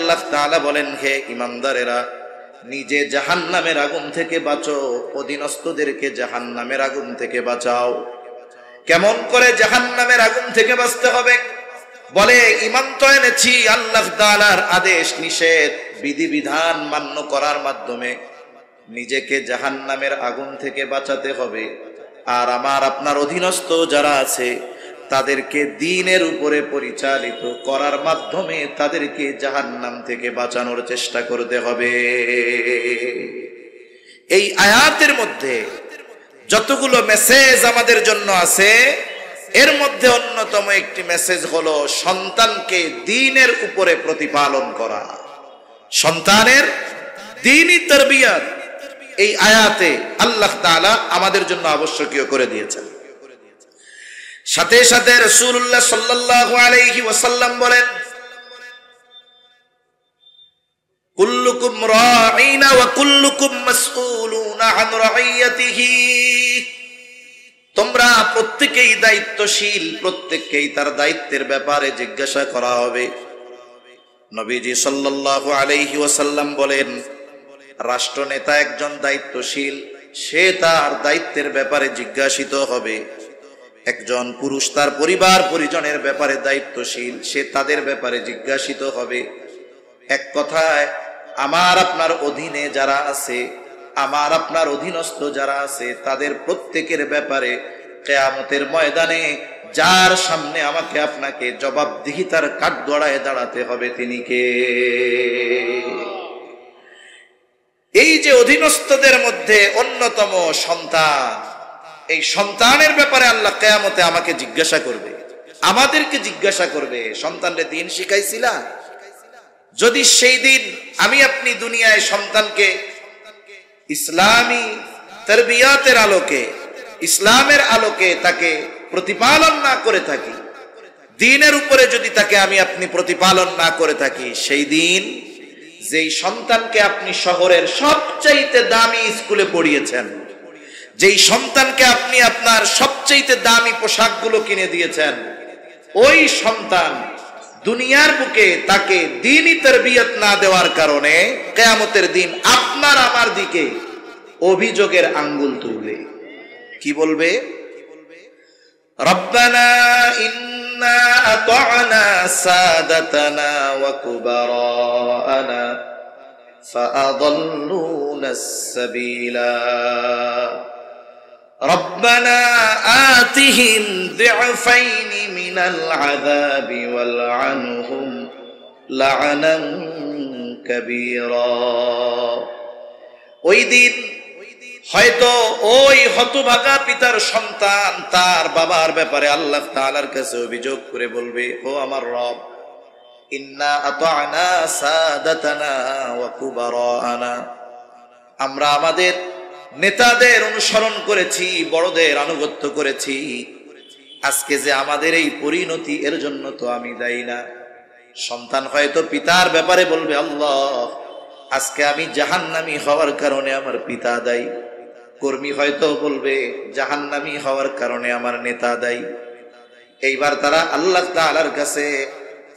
আল্লাহ তাআলা বলেন, হে ঈমানদারেরা, নিজে জাহান্নামের আগুন থেকে বাঁচো, অধীনস্থদেরকে জাহান্নামের আগুন থেকে বাঁচাও। কেমন করে জাহান্নামের আগুন থেকে বাঁচতে হবে? বলে, ঈমান তো এনেছি আল্লাহ তাআলার আদেশ নিষেধ বিধিবিধান মান্য করার মাধ্যমে নিজেকে জাহান্নামের আগুন থেকে বাঁচাতে হবে। আর আমার আপনার অধীনস্থ যারা আছে তাদেরকে দ্বীনের উপরে পরিচালিত করার মাধ্যমে তাদেরকে জাহান্নাম থেকে বাঁচানোর চেষ্টা করতে হবে। এই আয়াতের মধ্যে যতগুলো মেসেজ আমাদের জন্য আছে, এর মধ্যে অন্যতম একটি মেসেজ হলো সন্তানকে দ্বীনের উপরে প্রতিপালন করা, সন্তানের দ্বীনি তারবিয়াত। এই আয়াতে আল্লাহ তাআলা আমাদের জন্য আবশ্যকীয় করে দিয়েছেন। সাথে সাথে রাসূলুল্লাহ সাল্লাল্লাহু আলাইহি ওয়াসাল্লাম বলেন, কুল্লুকুম রাঈনা ওয়া কুল্লুকুম মাসউলুনা আন রাইয়াতিহি। তোমরা প্রত্যেকেই দায়িত্বশীল, প্রত্যেককেই তার দায়িত্বের ব্যাপারে জিজ্ঞাসা করা হবে। নবীজি সাল্লাল্লাহু আলাইহি ওয়াসাল্লাম বলেন, রাষ্ট্রনেতা একজন দায়িত্বশীল, সে তার দায়িত্বের ব্যাপারে জিজ্ঞাসিত হবে। একজন পুরুষ তার পরিবার পরিজনের ব্যাপারে দায়িত্বশীল, সে তাদের ব্যাপারে জিজ্ঞাসিত হবে। এক কথায়, আমার আপনার অধীনে যারা আছে, আমার আপনার অধীনস্থ যারা আছে, তাদের প্রত্যেকের ব্যাপারে কিয়ামতের ময়দানে যার সামনে আমাকে আপনাকে জবাবদিহিতার কাঠগড়ায় দাঁড়াতে হবে, তিনি কে? এই যে অধীনস্থদের মধ্যে অন্যতম সন্তান, এই সন্তানের ব্যাপারে আল্লাহ কিয়ামতে আমাকে জিজ্ঞাসা করবে, আমাদেরকে জিজ্ঞাসা করবে, সন্তানরে দ্বীন শিখাইছিলা? যদি সেই দিন আমি আপনি দুনিয়ায় সন্তানকে ইসলামী তারবিয়াতের আলোকে, ইসলামের আলোকে তাকে প্রতিপালন না করে থাকি, দ্বীনের উপরে যদি তাকে আমি আপনি প্রতিপালন না করে থাকি, সেই দিন যেই সন্তানকে আপনি শহরের সবচাইতে দামি স্কুলে পড়িয়েছেন, যেই সন্তানকে আপনি আপনার সবচাইতে দামি পোশাকগুলো কিনে দিয়েছেন, ওই সন্তান দুনিয়ার বুকে তাকে দ্বীনি তারবিয়ত না দেওয়ার কারণে কিয়ামতের দিন আপনার আমার দিকে অভিযোগের আঙ্গুল তুলবে। কি বলবে? রব্বানা ইন্না আতা'না সাদাতানা ওয়া কুবারানা ফাআদাল্লুনাস সাবিলা রব্বানা আতিহিম দি'ফাইন মিনাল আযাবি ওয়ালআনহুম লা'নান কাবীরা। ওই দিন হয়তো ওই হতভাগা পিতার সন্তান তার বাবার ব্যাপারে আল্লাহ তাআলার কাছে অভিযোগ করে বলবে, ও আমার রব, ইন্না আতা'না সাদাতানা ওয়া কুবারানা, আমরা আমাদের নেতাদের অনুসরণ করেছি, বড়দের আনুগত্য করেছি, আজকে যে আমাদের এই পরিণতি, এর জন্য তো আমি দায়ী না। সন্তান হয়তো পিতার ব্যাপারে বলবে, আল্লাহ, আজকে আমি জাহান্নামী হওয়ার কারণে আমার পিতা দায়ী। কর্মী হয়তো বলবে, জাহান্নামী হওয়ার কারণে আমার নেতা দায়ী। এইবার তারা আল্লাহ তাআলার কাছে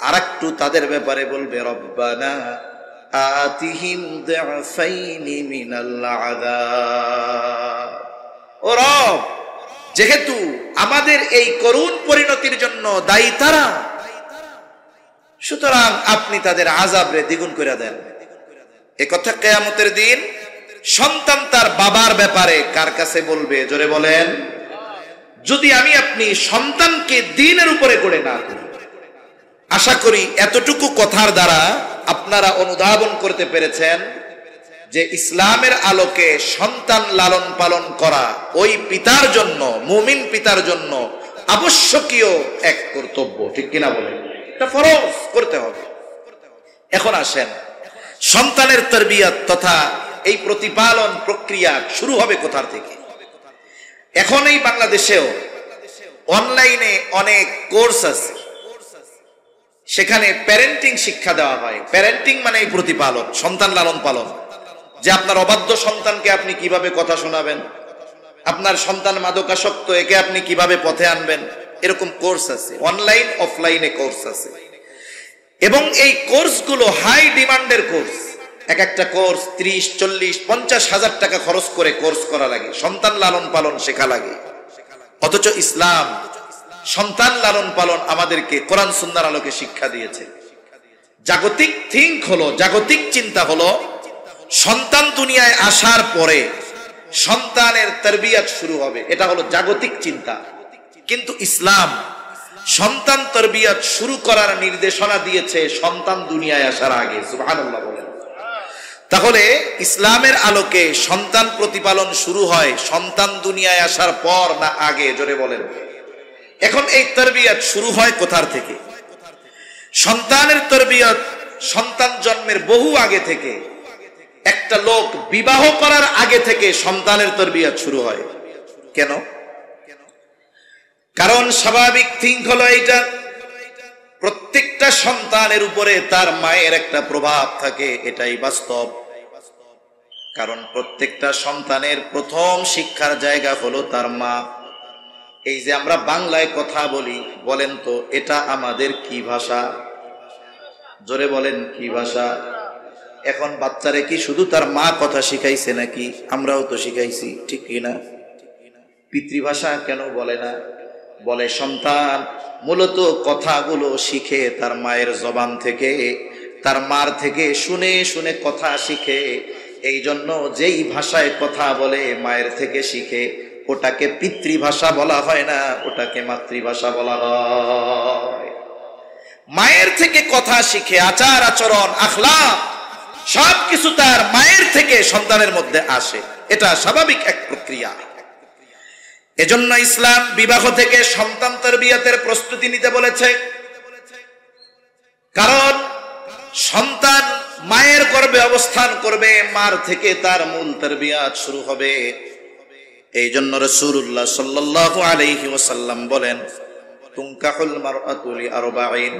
আরেকটু তাদের ব্যাপারে বলবে, রব্বানা আতিহিম দি'ফাইনি মিনাল আযাব। ও রব, যেহেতু আমাদের এই করুণ পরিণতির জন্য দায়ী তারা, সুতরাং আপনি তাদের আযাবরে দ্বিগুণ করে দেন। এ কথা কিয়ামতের দিন সন্তান তার বাবার ব্যাপারে কার কাছে বলবে? জোরে বলেন। যদি আমি আপনি সন্তানকে দ্বীনের উপরে গড়ে না করি। আশা করি এতটুকু কথার দ্বারা আপনারা অনুধাবন করতে পেরেছেন যে ইসলামের আলোকে সন্তান লালন পালন করা ওই পিতার জন্য, মুমিন পিতার জন্য আবশ্যকীয় এক কর্তব্য, ঠিক কিনা বলেন? এটা ফরজ করতে হবে। এখন আসেন, সন্তানের তারবিয়াত তথা এই প্রতিপালন প্রক্রিয়া শুরু হবে কোথা থেকে? এখন এই বাংলাদেশেও অনলাইনে অনেক কোর্স আছে, সেখানে প্যারেন্টিং শিক্ষা দেওয়া হয়। প্যারেন্টিং মানে এই প্রতিপালন, সন্তান লালন পালন, যে আপনার অবাধ্য সন্তানকে আপনি কিভাবে কথা শোনাবেন, আপনার সন্তান মাদকাসক্ত, একে আপনি কিভাবে পথে আনবেন, এরকম কোর্স আছে, অনলাইন অফলাইনে কোর্স আছে। এবং এই কোর্সগুলো হাই ডিমান্ডের কোর্স। এক একটা কোর্স 30, 40, 50 হাজার টাকা খরচ করে কোর্স করা লাগে, সন্তান লালন পালন শেখা লাগে। অথচ ইসলাম সন্তান লালন পালন আমাদেরকে কোরআন সুন্নাহর আলোকে শিক্ষা দিয়েছে। জাগতিক থিঙ্ক হলো, জাগতিক চিন্তা হলো সন্তান দুনিয়ায় আসার পরে সন্তানের তারবিয়াত শুরু হবে, এটা হলো জাগতিক চিন্তা। কিন্তু ইসলাম সন্তান তারবিয়াত শুরু করার নির্দেশনা দিয়েছে সন্তান দুনিয়ায় আসার আগে। সুবহানাল্লাহ বলেন। তাহলে ইসলামের আলোকে সন্তান প্রতিপালন শুরু হয় সন্তান দুনিয়ায় আসার পর না আগে? জোরে বলেন। এখন এই তারবিয়াত শুরু হয় কোথার থেকে? সন্তানের তারবিয়াত সন্তান জন্মের বহু আগে থেকে। একটা লোক বিবাহ করার আগে থেকে সন্তানের তারবিয়াত শুরু হয়। কেন? কারণ স্বাভাবিক থিঙ্ক হলো এইটা, প্রত্যেকটা সন্তানের উপরে তার মায়ের একটা প্রভাব থাকে, এটাই বাস্তব। কারণ প্রত্যেকটা সন্তানের প্রথম শিক্ষার জায়গা হলো তার মা। এই যে আমরা বাংলায় কথা বলি, বলেন তো এটা আমাদের কি ভাষা? জোরে বলেন, কি ভাষা? এখন বাচ্চারে কি শুধু তার মা কথা শিখাইছে নাকি? আমরাও তো শিখাইছি, ঠিক কিনা? পিতৃভাষা কেন বলে না? বলে সন্তান মূলত কথাগুলো শিখে তার মায়ের জবান থেকে, তার মার থেকে শুনে শুনে কথা শিখে। এই জন্য যেই ভাষায় কথা বলে মায়ের থেকে শিখে, ওটাকে পিতৃভাষা বলা হয় না, ওটাকে মাতৃভাষা বলা হয়। মায়ের থেকে কথা শিখে, আচার আচরণ আখলাক সবকিছু তার মায়ের থেকে সন্তানের মধ্যে আসে, এটা স্বাভাবিক এক প্রক্রিয়া। এজন্য ইসলাম বিবাহ থেকে সন্তান তারবিয়াতের প্রস্তুতি নিতে বলেছে। কারণ সন্তান মায়ের গর্ভে অবস্থান করবে, মার থেকে তার মূল তারবিয়াত শুরু হবে। এই জন্য রাসূলুল্লাহ সাল্লাল্লাহু আলাইহি ওয়াসাল্লাম বলেন, তুনকাহুল মারআতু লিআরবাঈন,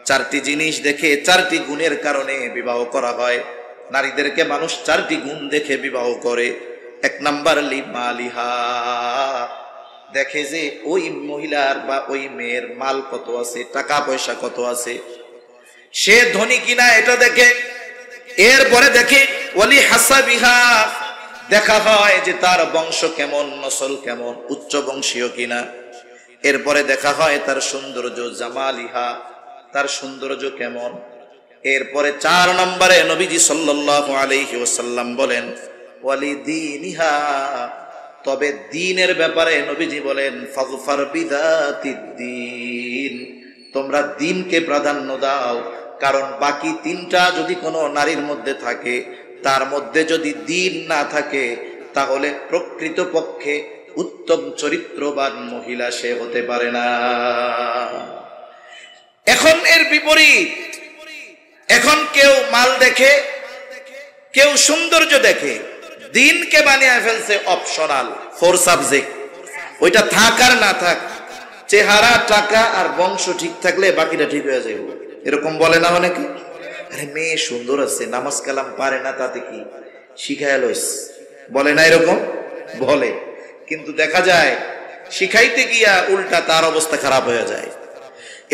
চারটি জিনিস দেখে, চারটি গুণের কারণে বিবাহ করা হয়। নারীদেরকে মানুষ চারটি গুণ দেখে বিবাহ করে। এক নাম্বার লিমালিহা, দেখে যে ওই মহিলার বা ওই মেয়ের মাল কত আছে, টাকা পয়সা কত আছে, সে ধনী কিনা এটা দেখে। এরপরে দেখে ওয়ালি হাসাবিহা, দেখা হয় যে তার বংশ কেমন, নসল কেমন, উচ্চ বংশীয় কিনা। এরপরে দেখা হয় তার সৌন্দর্য, জামালিহা, তার সৌন্দর্য কেমন। এরপরে 4 নম্বরে নবীজি সাল্লাল্লাহু আলাইহি ওয়াসাল্লাম বলেন ওয়ালি দীনিহা, তবে দ্বীনের ব্যাপারে নবীজি বলেন ফাযফার বিযাতিদ্দীন, তোমরা দ্বীনকে প্রাধান্য দাও। কারণ বাকি 3টা যদি কোনো নারীর মধ্যে থাকে, তার মধ্যে যদি দ্বীন না থাকে, তাহলে প্রকৃতপক্ষে উত্তম চরিত্রবান মহিলা সে হতে পারে না। এখন এর বিপরীত, এখন কেউ মাল দেখে, কেউ সৌন্দর্য দেখে, দ্বীনকে বানিয়ে ফেলছে অপশনাল, 4 সাবজেক্ট। ওইটা থাক আর না থাক, চেহারা, টাকা আর বংশ ঠিক থাকলে বাকিটা ঠিক হয়ে যাবে, এরকম বলে না অনেকে? আরে মেয়ে সুন্দর আছে, নামাজ কালাম পারে না, তাতে কি, শিখায় লইস, বলে না এরকম? বলে। কিন্তু দেখা যায় শিখাইতে গিয়া উল্টা তার অবস্থা খারাপ হয়ে যায়।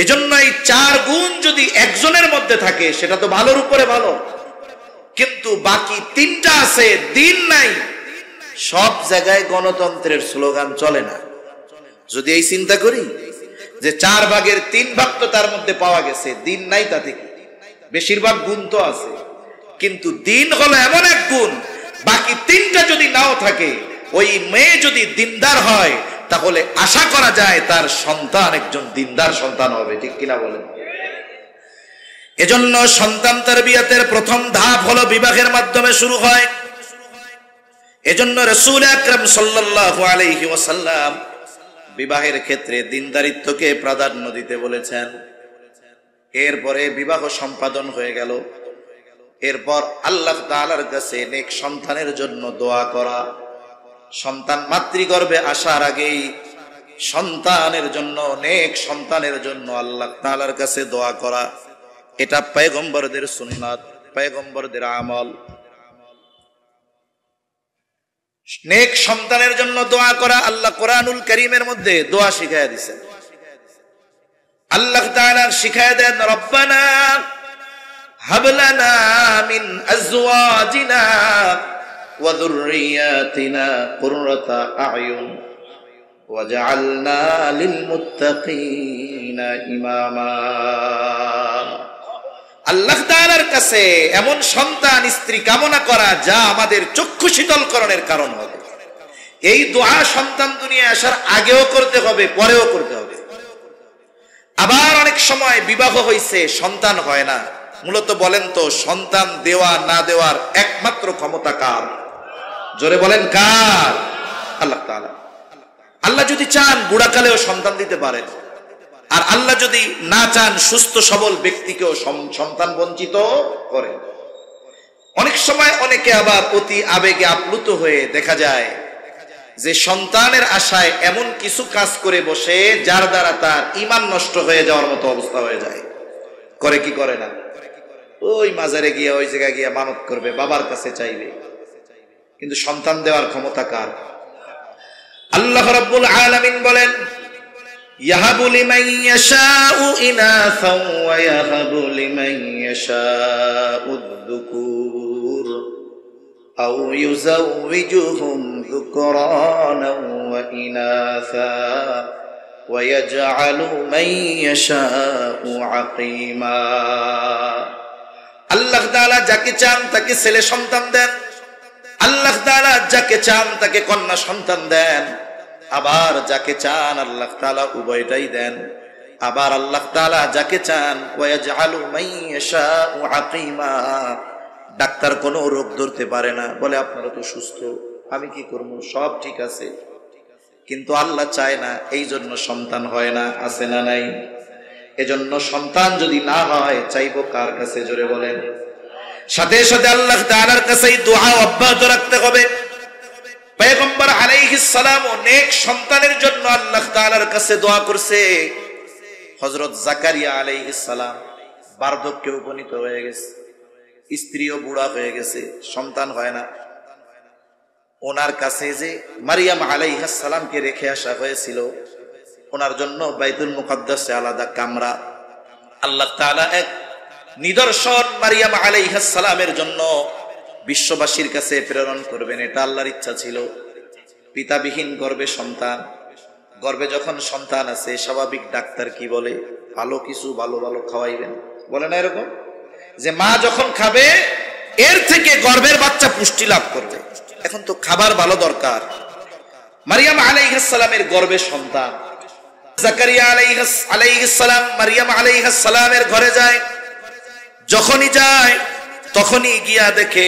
এজন্য এই 4 গুণ যদি একজনের মধ্যে থাকে সেটা তো ভালোর উপরে ভালো, কিন্তু বাকি 3টা আছে, দ্বীন নাই, সব জায়গায় গণতন্ত্রের স্লোগান চলে না। যদি এই চিন্তা করি যে 4 ভাগের 3 ভাগ তো তার মধ্যে পাওয়া গেছে, দ্বীন নাই, তাতে কি, বেশিরভাগ গুণ তো আছে। কিন্তু দ্বীন হলো এমন এক গুণ, বাকি 3টা যদি নাও থাকে, ওই মেয়ে যদি দিনদার হয়, তাহলে আশা করা যায় তার সন্তান একজন দিনদার সন্তান হবে, ঠিক কিনা বলেন? এজন্য সন্তান তারবিয়াতের প্রথম ধাপ হলো বিবাহের মাধ্যমে শুরু হয়। এজন্য রাসূল আকরাম সাল্লাল্লাহু আলাইহি ওয়াসাল্লাম বিবাহের ক্ষেত্রে দিনদারিত্বকে প্রাধান্য দিতে বলেছেন। এরপরে বিবাহ সম্পাদন হয়ে গেল, এরপর আল্লাহ তাআলার কাছে নেক সন্তানের জন্য দোয়া করা। সন্তান মাতৃগর্ভে আসার আগেই সন্তানের জন্য, নেক সন্তানের জন্য আল্লাহ তাআলার কাছে দোয়া করা, এটা পয়গম্বরদের সুন্নাত, পয়গম্বরদের আমল। নেক সন্তানের জন্য দোয়া করা আল্লাহ কোরআনুল কারীমের মধ্যে দোয়া শিখায়া দিয়েছেন। আল্লাহ তাআলা শিখায়া দেন, রব্বানা হাবলানা মিন আজওয়াজিনা ওয়া যুররিয়াতিনা কুররাতা আ'য়ুন ওয়াজআলনা লিল মুত্তাকিনা ইমামা। আল্লাহ তাআলার কাছে এমন সন্তান স্ত্রী কামনা করা যা আমাদের চক্ষু শীতলকরণের কারণ হবে। এই দোয়া সন্তান দুনিয়ায় আসার আগেও করতে হবে, পরেও করতে হবে। আবার অনেক সময় বিবাহ হইছে, সন্তান হয় না। মূলত বলেন তো, সন্তান দেওয়া না দেওয়ার একমাত্র ক্ষমতা কার? জোরে বলেন কার? আল্লাহ তাআলা। আল্লাহ যদি চান বুড়াকালেও সন্তান দিতে পারেন, আর আল্লাহ যদি না চান সুস্থ সবল ব্যক্তিকেও সন্তান বঞ্চিত করেন। অনেক সময় অনেকে আবার অতি আবেগে আপ্লুত হয়ে দেখা যায় যে সন্তানের আশায় এমন কিছু কাজ করে বসে যার দ্বারা তার ঈমান নষ্ট হয়ে যাওয়ার মতো অবস্থা হয়ে যায়। করে কি করে না? ওই মাজারে গিয়ে ওই জায়গায় গিয়ে মানত করবে, বাবার কাছে চাইবে, কিন্তু সন্তান দেওয়ার ক্ষমতা কার? আল্লাহ রাব্বুল আলামিন বলেন, ইয়াহাবু লিমান ইয়াশাউ ইনাসাও ওয়া ইয়াহাবু লিমান ইয়াশাউ যুকুর আও ইউযাওয়িজুহুম যুকরানাও ওয়া ইনাসা ওয়া ইয়াজআলু মান ইয়াশাউ আকীমা। আল্লাহ তাআলা যাকে চান তাকে ছেলে সন্তান দেন, আল্লাহ তাআলা যাকে চান তাকে কন্যা সন্তান দেন, আবার যাকে চান আল্লাহ তাআলা উভয়টাই দেন। আবার আল্লাহ তাআলা যাকে চান ওয়াজআলু মান ইয়াশাউ আকীমা। ডাক্তার কোনো রোগ ধরতে পারে না, বলে আপনারা তো সুস্থ, আমি কি করব, সব ঠিক আছে, কিন্তু আল্লাহ চায় না, এই জন্য সন্তান হয় না। আছে না নাই? এজন্য সন্তান যদি না হয় চাইবো কার কাছে? জোরে বলেন। সাথে সাথে আল্লাহ তাআলার কাছে দোয়া অব্যাহত রাখতে হবে। পয়গম্বর আলাইহিস সালাম নেক সন্তানের জন্য আল্লাহ তাআলার কাছে দোয়া করছে। হযরত জাকারিয়া আলাইহিস সালাম বার্ধক্যে উপনীত হয়ে গেছে, স্ত্রীও বুড়া হয়ে গেছে, সন্তান হয় না। ওনার কাছে যে মারিয়াম আলাইহিস সালামকে রেখে আসা হয়েছিল, ওনার জন্য বাইতুল মুকাদ্দাসে আলাদা কামরা আল্লাহ তাআলা এক নিদর্শন মারিয়াম আলাইহিস সালামের জন্য বিশ্ববাসীর কাছে প্রেরণ করবেন, এটা আল্লাহর ইচ্ছা ছিল। পিতাবিহীন গর্ভে সন্তান, গর্ভে যখন সন্তান আছে স্বাভাবিক ডাক্তার কি বলে, ভালো কিছু ভালো ভালো খাওয়াইবেন, বলে না এরকম? যে মা যখন খাবে এর থেকে গর্ভের বাচ্চা পুষ্টি লাভ করবে। এখন তো খাবার ভালো দরকার। মারিয়াম আলাইহিস সালামের গর্ভে সন্তান। জাকারিয়া আলাইহিস সালাম মারিয়াম আলাইহিস সালামের ঘরে যায়। যখনই যায় তখনই গিয়া দেখে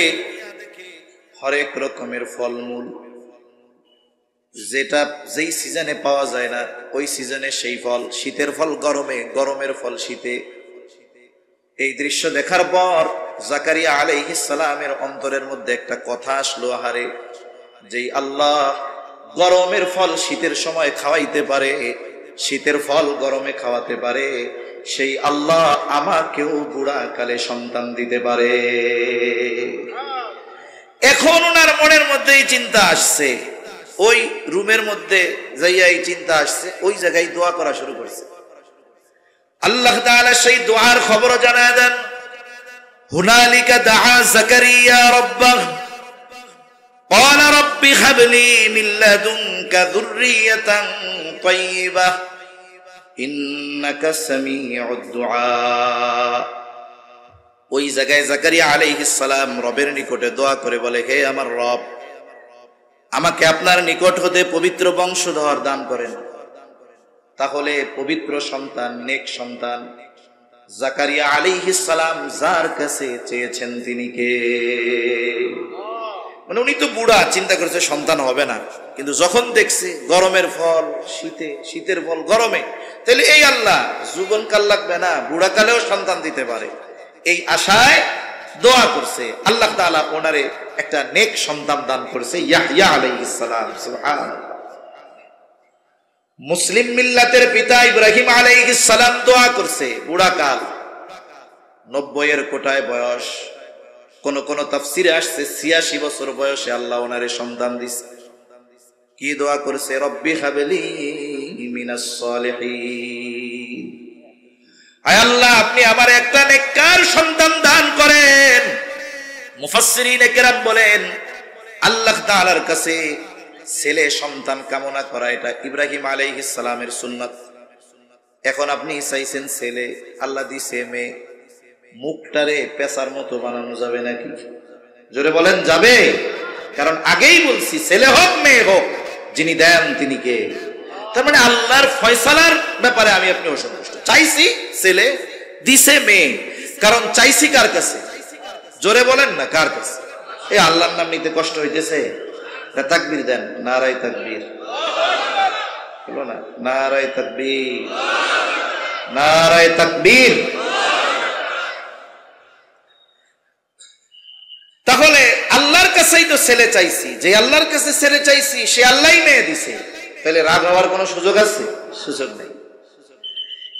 হরেক রকমের ফলমূল, যেটা যেই সিজনে পাওয়া যায় না ওই সিজনে সেই ফল। শীতের ফল গরমে, গরমের ফল শীতে। এই দৃশ্য দেখার পর জাকারিয়া আলাইহিস সালামের অন্তরের মধ্যে একটা কথা আসলো, আহারে, যেই আল্লাহ গরমের ফল শীতের সময় খাওয়াইতে পারে, শীতের ফল গরমে খাওয়াতে পারে, সেই আল্লাহ আমাকেও বুড়া কালে সন্তান দিতে পারে। এখন ওনার মনের মধ্যে এই চিন্তা আসছে, ওই রুমের মধ্যে যাইয়া এই চিন্তা আসছে, ওই জায়গায় দোয়া করা শুরু করছে। আল্লাহ তাআলা সেই দোয়ার খবর জানায় দেন। হুনালিকা দাআ জাকারিয়া রাব্বাহ ক্বালা রাব্বি হাবলি মিন লাদুনকা যুররিয়াতান তাইয়্যিবাহ ইন্নাকা সামিউদ দুআ। ওই জায়গায় জাকারিয়া আলাইহিস সালাম রবের নিকটে দোয়া করে বলে, হে আমার রব, আমাকে আপনার নিকট হতে পবিত্র বংশধর দান করেন। তাহলে পবিত্র সন্তান, নেক সন্তান জাকারিয়া আলাইহিস সালাম যার কাছে চেয়েছেন তিনি কে? মানে উনি তো বুড়া, চিন্তা করেছে সন্তান হবে না, কিন্তু যখন দেখছে গরমের ফল শীতে, শীতের ফল গরমে, তাহলে এই আল্লাহ যৌবনকাল লাগবে না, বুড়া কালেও সন্তান দিতে পারে, এই আশায় দোয়া করছে। আল্লাহ তাআলা ওনারে একটা নেক সন্তান দান করেছে, ইয়াহইয়া আলাইহিস সালাম। সুবহানাল্লাহ। মুসলিম মিল্লাতের পিতা ইব্রাহিম আলাইহিস সালাম দোয়া করছে, বুড়া কাল, 90 এর কোটায় বয়স, কোন কোন তাফসিরে আসছে 86 বছর বয়সে আল্লাহ ওনারে সন্তান দিছে। কি দোয়া করছে? রব্বি হাবলি মিনাস সালিহিন। আয় আল্লাহ, আপনি আমার একটা নেককার সন্তান দান করেন। মুফাসসিরিনে কেরাম বলেন, আল্লাহ তাআলার কাছে ছেলে সন্তান কামনা করা এটা ইব্রাহিম আলাইহিস সালামের সুন্নাত। এখন আপনি চাইছেন ছেলে, আল্লাহ দিছে মেয়ে, মুখটারে পেশার মতো বানানো যাবে নাকি? জোরে বলেন, যাবে? কারণ আগেই বলছি, ছেলে হোক মেয়ে হোক, যিনি দেন তিনি কে? তার মানে আল্লাহর ফয়সালার ব্যাপারে আমি আপনি অসন্তুষ্ট। চাইছি ছেলে, দিছে মেয়ে, কারণ চাইছি কার কাছে? জোরে বলেন না, কার কাছে? এই আল্লাহর নাম নিতে কষ্ট হইতেছে? তাকবীর দেন, নারায়ে তাকবীর। বলো না, নারায়ে তাকবীর, নারায়ে তাকবীর। তাহলে আল্লাহর কাছেই তো ছেলে চাইছি, যে আল্লাহর কাছে ছেলে চাইছি সে আল্লাহই মেয়ে দিছে, তাহলে রাগ হওয়ার কোনো সুযোগ আছে? সুযোগ নেই।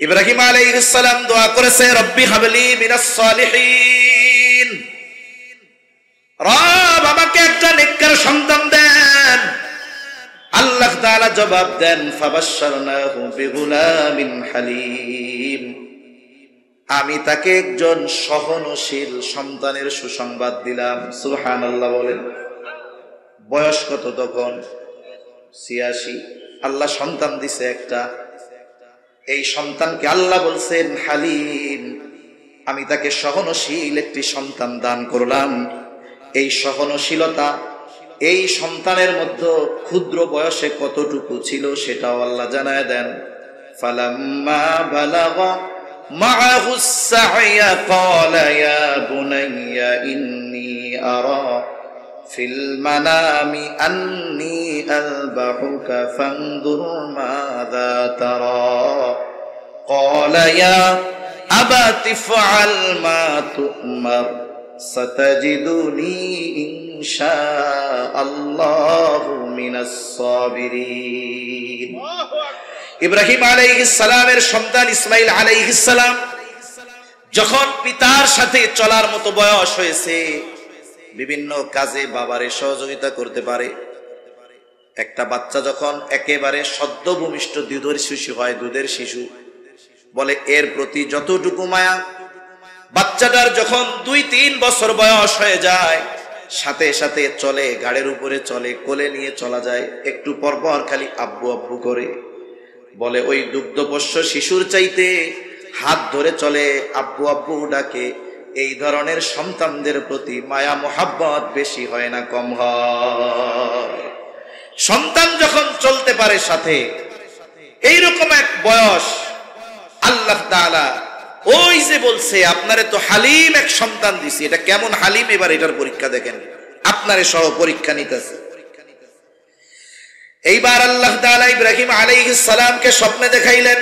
ইব্রাহিম আলাইহিস সালাম দোয়া করেছে, রব্বি হাবলি মিনাস সালিহিন, রব আমাকে একটা নেককার সন্তান দেন। আল্লাহ তাআলা জবাব দেন, ফাবাশশারনাহু বিগুলামিন হালিম, আমি তাকে একজন সহনশীল সন্তানের সুসংবাদ দিলাম। সুবহানাল্লাহ বলেন। বয়স কত তখন? ৮৬। আল্লাহ সন্তান দিছে একটা। এই সন্তানকে আল্লাহ বলছেন হালিম, আমি তাকে সহনশীল একটি সন্তান দান করলাম। এই সহনশীলতা এই সন্তানের মধ্যে ক্ষুদ্র বয়সে কতটুকু ছিল সেটাও আল্লাহ জানায় দেন। ফালাম্মা বালাগা মাআহু সা'য়া ক্বালা ইয়া বুনাইয়া ইন্নী আরা ফিল মানামি আন্নী আযবাহুকা ফানজুর মাযা তারা ক্বালা ইয়া আবাতি ফাআল মা তু'মার সাতাজিদুনি ইনশাআল্লাহু মিনাস সাবিরিন। ইব্রাহিম আলাইহিস সালামের সন্তান ইসমাঈল আলাইহিস সালাম যখন পিতার সাথে চলার মতো বয়স হয়েছে, বিভিন্ন কাজে বাবারে সহযোগিতা করতে পারে। একটা বাচ্চা যখন একেবারে সদ্য ভূমিষ্ঠ দুধের শিশু হয়, দুধের শিশু বলে, এর প্রতি যতটুকু মায়া, বাচ্চাটার যখন ২-৩ বছর বয়স হয়ে যায়, সাথে সাথে চলে, গাড়ির উপরে চলে, কোলে নিয়ে চলা যায়, একটু পর পর খালি আব্বু আব্বু করে বলে। ওই দুগ্ধপোষ্য শিশুর চাইতে হাত ধরে চলে, আব্বু আব্বু ডাকে। এই ধরনের সন্তানদের প্রতি মায়া মোহাব্বত বেশি হয় না কম হয়? সন্তান যখন চলতে পারে সাথে, এইরকম এক বয়স আল্লাহ তাআলা ওই যে বলছে আপনারে তো হালিম এক সন্তান দিছি, এটা কেমন হালিম এবার এটার পরীক্ষা দেখেন, আপনারে সহ পরীক্ষা নিতেছে। এইবার আল্লাহ তাআলা ইব্রাহিম আলাইহিস সালামকে স্বপ্নে দেখাইলেন।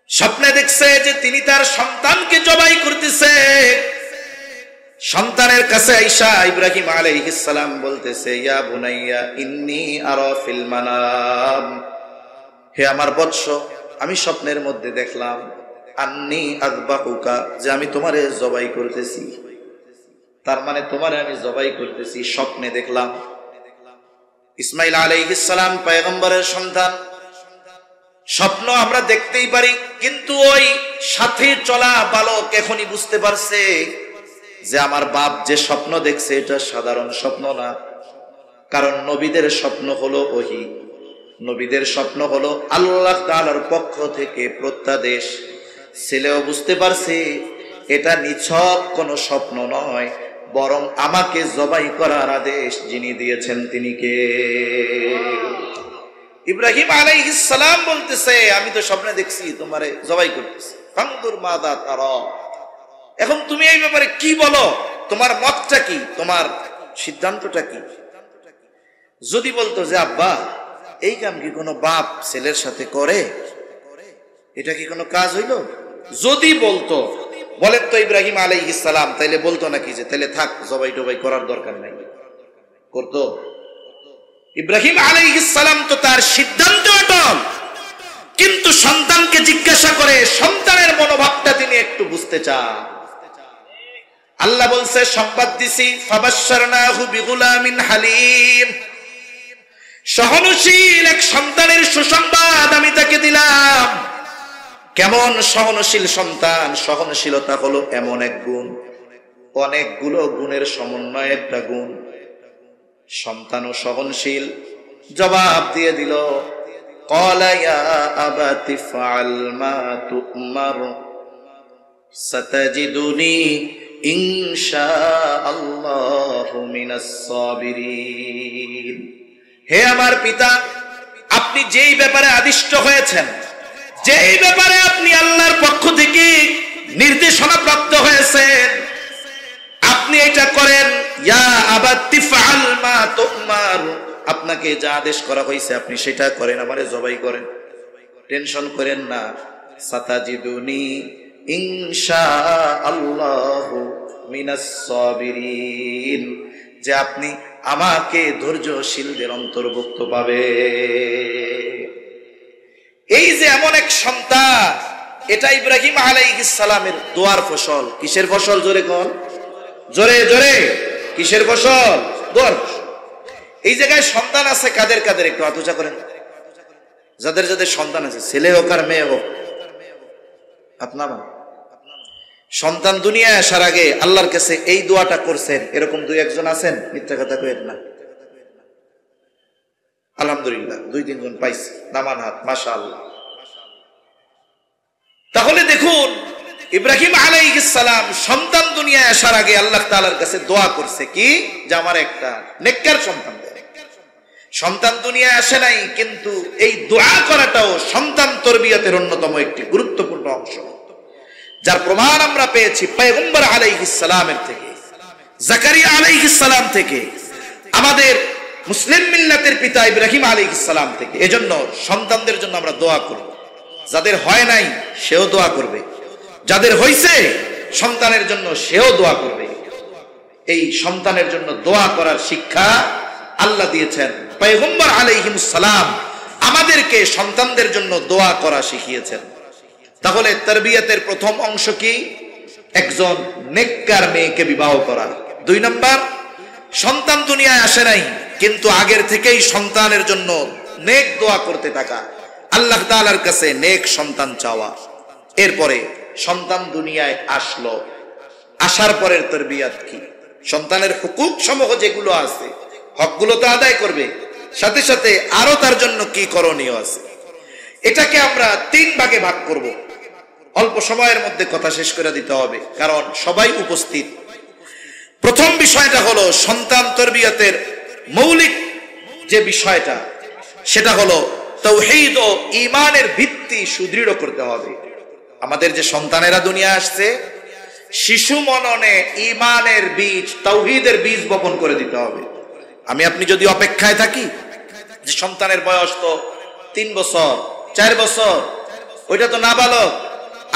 স্বপ্নে দেখছে যে তিনি তার সন্তানকে জবাই করতেছে। সন্তানের কাছে আইসা ইব্রাহিম আলাইহিস সালাম বলতেছে, ইয়া বুনাইয়া ইন্নী আরা ফিল মানাম, হে আমার বৎস, আমি স্বপ্নের মধ্যে দেখলাম, আন্নী আযবাহুকা, যে আমি তোমারে জবাই করতেছি। তার মানে তোমারে আমি জবাই করতেছি, স্বপ্নে দেখলাম। ইসমাঈল আলাইহিস সালাম পয়গম্বরের সন্তান, স্বপ্ন আমরা দেখতেই পারি, কিন্তু ওই সাথে চলা বালক এখনই বুঝতে পারছে যে আমার বাপ যে স্বপ্ন দেখছে এটা সাধারণ স্বপ্ন না। কারণ নবীদের স্বপ্ন হলো ওহী, নবীদের স্বপ্ন হলো আল্লাহ তাআলার পক্ষ থেকে প্রত্যাদেশ। ছেলেও বুঝতে পারছে এটা নিছক কোনো স্বপ্ন নয়, বরং আমাকে জবাই করার আদেশ যিনি দিয়েছেন তিনি কে? ইব্রাহিম আলাইহিস সালাম বলতেছে, আমি তো স্বপ্নে দেখছি তোমারে জবাই করতেছি, ফানজুর মাযা তারা, এখন তুমি এই ব্যাপারে কি বলো, তোমার মতটা কি, তোমার সিদ্ধান্তটা কি? যদি বলতো যে আব্বা এই কাম কি কোনো বাপ ছেলের সাথে করে, এটা কি কোনো কাজ হইল? যদি বলতো, বলেন তো ইব্রাহিম আলাইহিস সালাম, তাইলে বলতো নাকি যে তাইলে থাক, জবাই টবাই করার দরকার নাই? করতো? ইব্রাহিম আলাইহিস সালাম তো তার সিদ্ধান্ত অটল, কিন্তু সন্তানকে জিজ্ঞাসা করে সন্তানের মনোভাবটা তিনি একটু বুঝতে চান। আল্লাহ বলছে, সংবাদ দিছি, ফাবাশশারনাহু বিগুলামিন হালিম, সহনশীল এক সন্তানের সুসংবাদ আমি তাকে দিলাম। কেমন সহনশীল সন্তান? সহনশীলতা হলো এমন এক গুণ, অনেকগুলো গুণের সমন্বয় একটা গুণ। সন্তানও সহনশীল, জবাব দিয়ে দিল, ক্বালা ইয়া আবাতি ফাআল মা তু'মার সাতাজিদুনি ইনশাআল্লাহু মিনাস সাবিরিন। হে আমার পিতা, আপনি যেই ব্যাপারে আদিষ্ট হয়েছেন, যেই ব্যাপারে আপনি আল্লাহর পক্ষ থেকে নির্দেশনা প্রাপ্ত হয়েছেন, আপনি এটা করেন। ইয়া আবাতি ফাআল মা তু'মার, আপনাকে যা আদেশ করা হয়েছে আপনি সেটা করেন, আমারে জবাই করেন, টেনশন করেন না। সাতাজিদুনি ইনশাআল্লাহু মিনাস সাবিরিন, যে আপনি আমাকে ধৈর্যশীলদের অন্তর্ভুক্ত পাবে। এই যে এমন এক সন্তান, এটা ইব্রাহিম আলাইহিস সালামের দোয়ার ফসল। কিসের ফসল? জোরে কোন, জোরে জোরে, কিসের ফসল? দোয়ার ফসল। এই জায়গায় সন্তান আছে কাদের কাদের? একটু হাত উঁচা করেন। যাদের যাদের সন্তান আছে, ছেলে হোক আর মেয়ে হোক, আপনার সন্তান দুনিয়ায় আসার আগে আল্লাহর কাছে এই দোয়াটা করছেন, এরকম দুই একজন আছেন? মিথ্যা কথা কইেন না। আলহামদুলিল্লাহ, দুই তিনজন পাইছি, নামান হাত, মাশাআল্লাহ। তাহলে দেখুন, ইব্রাহিম আলাইহিস সালাম সন্তান দুনিয়ায় আসার আগে আল্লাহ তাআলার কাছে দোয়া করছে কি, যে আমার একটা নেককার সন্তান দেন। সন্তান দুনিয়ায় আসে নাই, কিন্তু এই দোয়া করাটাও সন্তান তরবিয়তের অন্যতম একটি গুরুত্বপূর্ণ অংশ, যার প্রমাণ আমরা পেয়েছি পয়গম্বর আলাইহিস সালামের থেকে, জাকারিয়া আলাইহিস সালাম থেকে, আমাদের মুসলিম মিল্লাতের পিতা ইব্রাহিম আলাইহিস সালাম থেকে। এজন্য সন্তানদের জন্য আমরা দোয়া করব। যাদের হয় নাই সেও দোয়া করবে, যাদের হইছে সন্তানের জন্য সেও দোয়া করবে। এই সন্তানের জন্য দোয়া করার শিক্ষা আল্লাহ দিয়েছেন। পয়গম্বর আলাইহিস সালাম আমাদেরকে সন্তানদের জন্য দোয়া করা শিখিয়েছেন। তাহলে তারবিয়াতের প্রথম অংশ কি? একজন নেককার মেয়েকে বিবাহ করা। 2 নাম্বার, সন্তান দুনিয়ায় আসে নাই, কিন্তু আগের থেকেই সন্তানের জন্য নেক দোয়া করতে থাকা, আল্লাহ তাআলার কাছে নেক সন্তান চাওয়া। এরপরে সন্তান দুনিয়ায় আসলো, আসার পরের তারবিয়াত কি? সন্তানের হুকুক সমূহ যেগুলো আছে, হকগুলো তো আদায় করবে, সাথে সাথে আরো তার জন্য কি করণীয় আছে। এটাকে আমরা 3 ভাগে ভাগ করব। অল্প সময়ের মধ্যে কথা শেষ করে দিতে হবে, কারণ সবাই উপস্থিত। প্রথম বিষয়টা হলো সন্তান তরবিয়তের মৌলিক যে বিষয়টা, সেটা হলো তাওহীদ ও ঈমানের ভিত্তি সুদৃঢ় করতে হবে। আমাদের যে সন্তানেরা দুনিয়া আসছে, শিশু মননে ঈমানের বীজ, তাওহীদের বীজ বপন করে দিতে হবে। আমি আপনি যদি অপেক্ষায় থাকি যে সন্তানের বয়স তো 3 বছর 4 বছর, ওইটা তো নাবালক,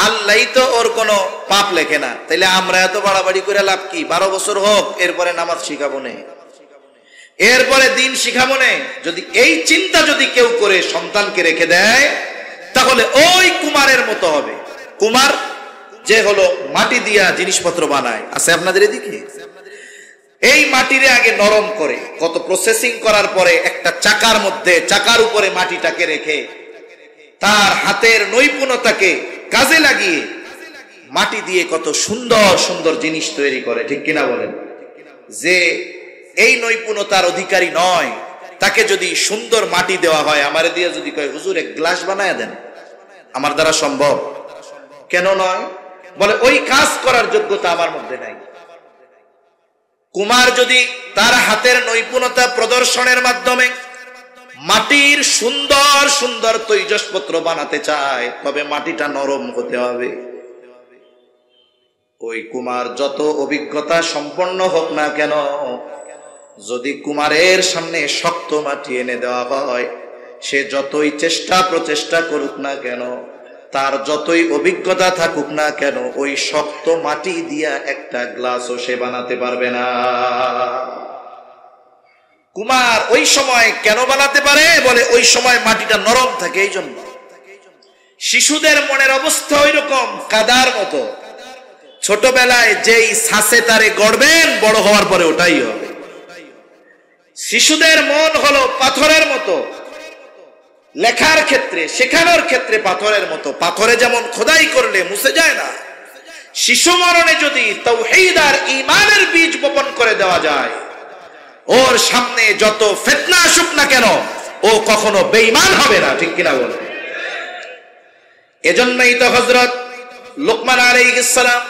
আল্লাহই তো ওর কোনো পাপ লেখে না, তাইলে আমরা এত বাড়াবাড়ি করে লাভ কি? 12 বছর হোক, এরপরে নামাজ শিখাবো না, এরপরে দিন শিখাবো না। যদি এই চিন্তা যদি কেউ করে সন্তানকে রেখে দেয়, তাহলে ওই কুমারের মতো হবে। কুমার যে হলো মাটি দিয়া জিনিসপত্র বানায়, আছে আপনাদের এদিকে? এই মাটিরে আগে নরম করে, কত প্রসেসিং করার পরে একটা চাকার মধ্যে, চাকার উপরে মাটিটাকে রেখে তার হাতের নৈপুণ্যতাকে কাজে লাগিয়ে মাটি দিয়ে কত সুন্দর সুন্দর জিনিস তৈরি করে, ঠিক কিনা বলেন? যে এই নৈপুণ্যতার অধিকারী নয়, তাকে যদি সুন্দর মাটি দেওয়া হয়, আমারে দিয়ে যদি কয় হুজুর এক গ্লাস বানায় দেন, আমার দ্বারা সম্ভব? কেন নয়? বলে ওই কাজ করার যোগ্যতা আমার মধ্যে নাই। কুমার যদি তার হাতের নৈপুণ্যতা প্রদর্শনের মাধ্যমে মাটির সুন্দর সুন্দর তৈজসপত্র বানাতে চায়, তবে মাটিটা নরম হতে হবে। ওই কুমার যত অভিজ্ঞতা সম্পন্ন হোক না কেন, যদি কুমারের সামনে শক্ত মাটি এনে দেওয়া হয়, সে যতই চেষ্টা প্রচেষ্টা করুক না কেন, তার যতই অভিজ্ঞতা থাকুক না কেন, ওই শক্ত মাটি দিয়া একটা গ্লাসও সে বানাতে পারবে না। কুমার ওই সময় কেন বানাতে পারে? বলে ওই সময় মাটিটা নরম থাকে। এই জন্য শিশুদের মনের অবস্থা ওই রকম, কাদার মতো। ছোটবেলায় যেই ছাসে তারে গড়বেন, বড় হওয়ার পরে ওটাই হবে। শিশুদের মন হলো পাথরের মতো, লেখার ক্ষেত্রে, শেখানোর ক্ষেত্রে পাথরের মতো। পাথরে যেমন খোদাই করলে মুছে যায় না, শিশু মরণে যদি তাওহীদ আর ঈমানের বীজ বপন করে দেওয়া যায়, ওর সামনে যত ফিতনা আসুক না কেন ও কখনো বেঈমান হবে না। ঠিক কিনা বল? এজন্যই তো হযরত লোকমান আলাইহিস সালাম,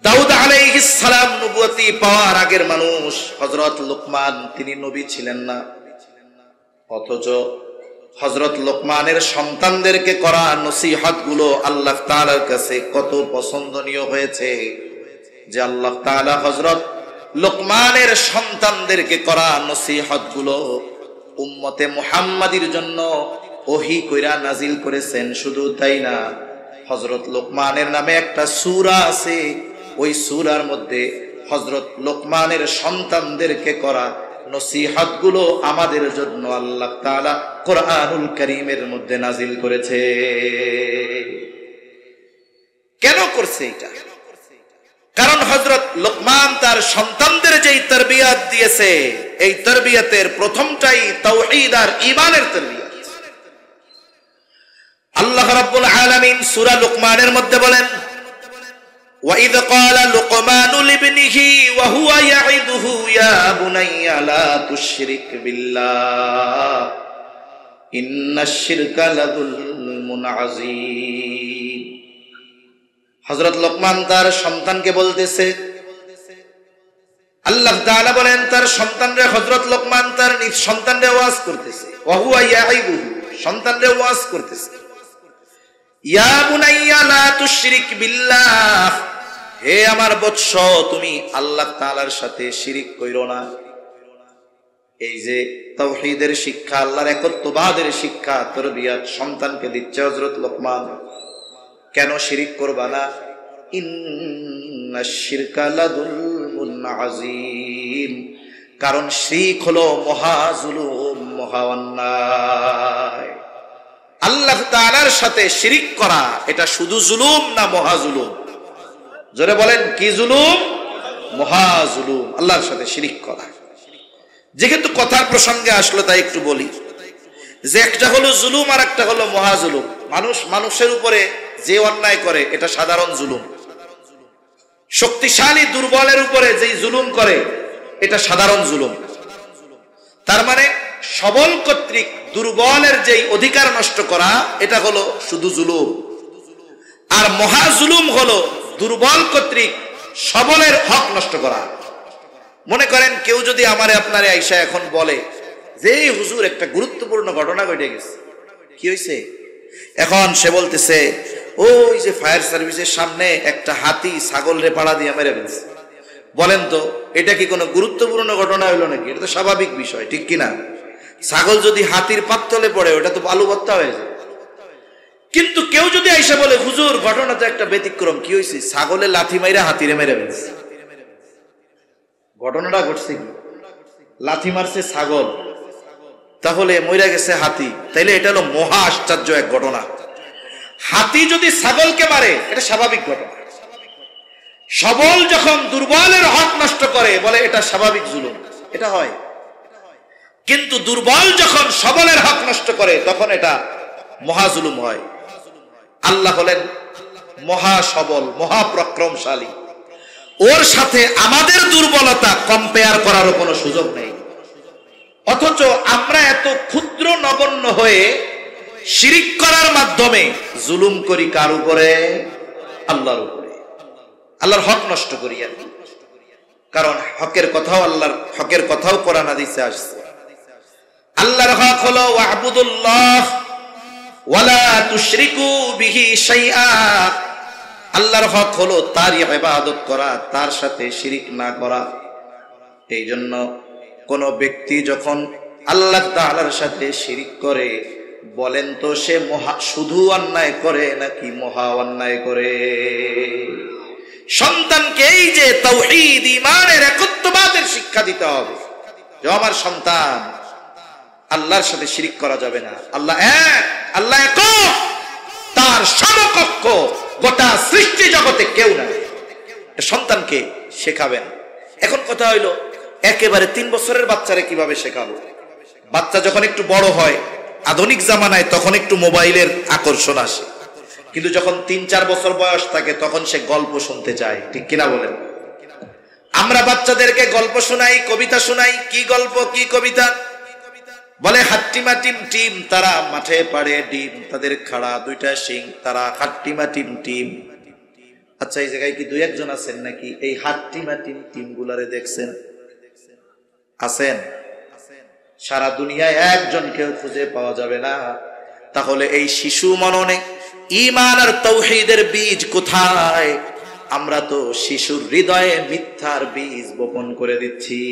দাউদ আলাইহিস সালাম নবুয়তি পাওয়ার আগের মানুষ। হযরত লোকমান তিনি নবী ছিলেন না, অথচ হযরত লোকমানের সন্তানদেরকে করা নসিহত গুলো আল্লাহ তাআলার কাছে কত পছন্দনীয় হয়েছে যে আল্লাহ তাআলা হযরত লোকমানের সন্তানদেরকে করা নসিহত গুলো উম্মতে মুহাম্মাদির জন্য ওহী কইরা নাজিল করেছেন। শুধু তাই না, হযরত লোকমানের নামে একটা সূরা আছে, ওই সূরার মধ্যে হযরত লোকমানের সন্তানদেরকে করা নসিহত গুলো আমাদের জন্য আল্লাহ তাআলা কোরআনুল কারীমের মধ্যে নাজিল করেছে। কেন করছে এটা? কারণ হযরত লোকমান তার সন্তানদের যেই তারবিয়াত দিয়েছে, এই তারবিয়াতের প্রথমটাই তাওহীদ আর ঈমানের তারবিয়াত। আল্লাহ রাব্বুল আলামিন সূরা লোকমানের মধ্যে বলেন, وَإِذْ قَالَ لُقْمَانُ لِابْنِهِ وَهُوَ يَعِظُهُ يَا بُنَيَّ لَا تُشْرِكْ بِاللَّهِ إِنَّ الشِّرْكَ لَظُلْمٌ عَظِيمٌ। হযরত লোকমান তার সন্তানকে বলতেছে, আল্লাহ তাআলা বলেন তার সন্তানরে, হযরত লোকমান তার নিজ সন্তানরে ওয়াজ করতেছে, ওয়াহুয়া ইয়াইবুহু, সন্তানরে ওয়াজ করতেছে, ইয়া বুনাইয়া লা তুশরিক বিল্লাহ, হে আমার বৎস তুমি আল্লাহ তাআলার সাথে শিরিক কইরো না। এই যে তাওহীদের শিক্ষা, আল্লাহর একত্ববাদের শিক্ষা, তারবিয়াত সন্তানকে দিচ্ছে হযরত লোকমান। কেন শিরিক করবা না? ইন্নাশ শিরকা লাযুলমুন আযীম, কারণ শিরক হলো মহা জুলুম, মহা অন্যায়। আল্লাহ তাআলার সাথে শিরিক করা এটা শুধু জুলুম না মহা জুলুম? জোরে বলেন, কি জুলুম? মহা জুলুম, আল্লাহর সাথে শিরিক করা। যেহেতু কথার প্রসঙ্গে আসলো তাই একটু বলি যে একটা হলো জুলুম আর একটা হলো মহা জুলুম। মানুষের উপরে যে অন্যায় করে এটা সাধারণ জুলুম। শক্তিশালী দুর্বলের উপরে যেই জুলুম করে এটা সাধারণ জুলুম। তার মানে সবল কর্তৃক দুর্বলের যেই অধিকার নষ্ট করা এটা হলো শুধু জুলুম। আর মহা জুলুম হলো দুর্বল কর্তৃক সবলের হক নষ্ট করা। মনে করেন কেউ যদি আমারে আপনারে আইসা এখন বলে যে হুজুর একটা গুরুত্বপূর্ণ ঘটনা ঘটে গেছে, কি হয়েছে? এখন সে বলতেছে ওই যে ফায়ার সার্ভিসের সামনে একটা হাতি ছাগল রে পাড়া দিয়ে মেরে ফেলছে। বলেন তো এটা কি কোনো গুরুত্বপূর্ণ ঘটনা হইলো নাকি? এটা তো স্বাভাবিক বিষয়, ঠিক কিনা? ছাগল যদি হাতির পাতলে পড়ে ওটা তো বালু ভর্তা হয়ে যায়। কিন্তু কেউ যদি আইসা বলে হুজুর ঘটনা তো একটা ব্যতিক্রম, কি হয়েছে? ছাগলে লাথি মাইরা হাতিরে মেরে ফেলছে। ঘটনাটা ঘটছে কি? লাথি মারছে ছাগল, তাহলে মইরা গেছে হাতি। তাইলে এটা হলো মহা আশ্চর্য এক ঘটনা। হাতি যদি ছাগলকে মারে এটা স্বাভাবিক ঘটনা। সবল যখন দুর্বলের হক নষ্ট করে বলে এটা স্বাভাবিক জুলুম, এটা হয়। কিন্তু দুর্বল যখন সবলের হক নষ্ট করে তখন এটা মহা জুলুম হয়। আল্লাহ হলেন মহা সবল, মহা পরাক্রমশালী। ওর সাথে আমাদের দুর্বলতা কম্পেয়ার করারও কোনো সুযোগ নেই। অথচ আমরা এত ক্ষুদ্র নগণ্য হয়ে শিরিক করার মাধ্যমে জুলুম করি কার উপরে? আল্লাহর উপরে। আল্লাহর হক নষ্ট করি আর কি। কারণ হকের কথাও আল্লাহর হকের কথাও কোরআন হাদিসে আসছে। আল্লাহর হক হলো ওয়াবুদুল্লাহ ওয়ালা তুশরিকু বিহি শাইআ। আল্লাহর হক হলো তারই ইবাদত করা, তার সাথে শিরিক না করা। এই জন্য কোন ব্যক্তি যখন আল্লাহ তাআলার সাথে শিরিক করে, বলেন তো সে শুধু অন্যায় করে নাকি মহা অন্যায় করে? সন্তানকে এই যে তাওহীদ ঈমানের একত্ববাদের শিক্ষা দিতে হবে যে আমার সন্তান আল্লাহর সাথে শিরিক করা যাবে না। আল্লাহ এক, আল্লাহ একক, তার সমকক্ষ গোটা সৃষ্টি জগতে কেউ নাই। সন্তানকে শেখাবেন। এখন কথা হইলো একেবারে 3 বছরের বাচ্চারে কিভাবে শেখাবো? বাচ্চা যখন একটু বড় হয় আধুনিক জামানায় তখন একটু মোবাইলের আকর্ষণ আসে, কিন্তু যখন 3-4 বছর বয়স থাকে তখন সে গল্প শুনতে চায়, ঠিক কিনা বলেন? আমরা বাচ্চাদেরকে গল্প শোনাই, কবিতা শোনাই, কি গল্প কি কবিতা? বলে হাট্টিমা টিম টিম, তারা মাঠে পাড়ে ডিম, তাদের খাড়া 2টা শিং, তারা হাট্টিমা টিম টিম। আচ্ছা, এই জায়গায় কি 2-1 জন আছেন নাকি এই হাট্টিমা টিম টিম গুলারে দেখছেন? আছেন? সারা দুনিয়ায় একজন কেউ খুঁজে পাওয়া যাবে না। তাহলে এই শিশু মননে ঈমান আর তাওহীদের বীজ কোথায়? আমরা তো শিশুর হৃদয়ে মিথ্যার বীজ বপন করে দিচ্ছি।